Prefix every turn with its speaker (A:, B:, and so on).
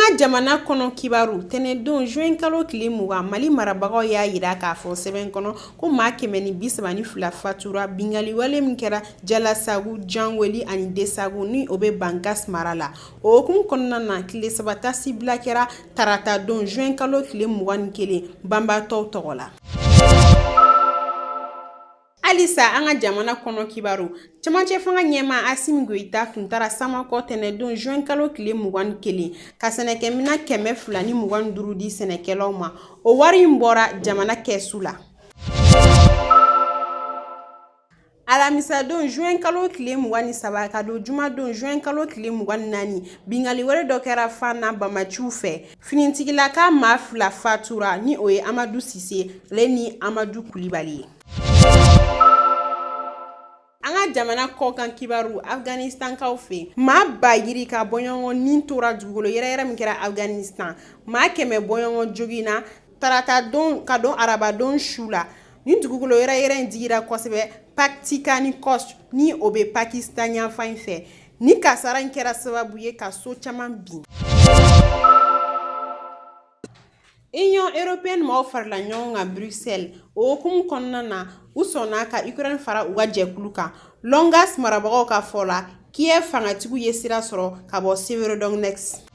A: Anga jamana kono kibaru tenedon juin kalo kile muga Mali marabagaw y'a yira k'a fɔ sɛbɛn kono ko maa 132 fatura bingali wale min kɛra Jalasagu, Janweli ani Desagu ni o bɛ Bangas mara la. O hukumu kɔnɔna na tile 3 tasi bila kɛra tarata don juin kalo kile 21 banbatɔw tɔgɔ la. Alisa anga jamana kono kibaru cɛmancɛ fanga ɲɛma Assimi Goïta tun taara Samakɔ tɛnɛdon juin kalo kile 21 ka sɛnɛkɛmina 225 di sɛnɛkɛlaw ma. O wari in bɔra jamana kɛsu la. Alamisa don juin kalo kile 23 ka don juma don juin kalo kile 24 bingali wɛrɛ dɔ kɛra Fana Bamaciw fɛ. Finitigilaka maa 2 fatura ni o ye Amadu Sise ale ni Amadu Kulibali. Anga jamana kɔkan kibaru Afghanistan kaw fe maa ba yiri ka bɔɲɔgɔn nin tora dugukolo yɛrɛ min kɛra Afghanistan maa 100 bɔɲɔgɔn jogina tarata don ka don araba don su la ni dugukolo yɛrɛ in digira kosɛbɛ Paktikani Kost ni o be Pakistan yanfan fɛ ni kasara in kɛra sababu ye ka so caman bin. Union européenne maaw farala ɲɔgɔn kan Bruxelles o hukumu kɔnɔna na u sɔnna ka Ukraine fara u ka jɛkulu kan. Longas marabagaw ka fɔ la Kiev fangatigiw ye sira sɔrɔ ka bɔ Severodonetsk.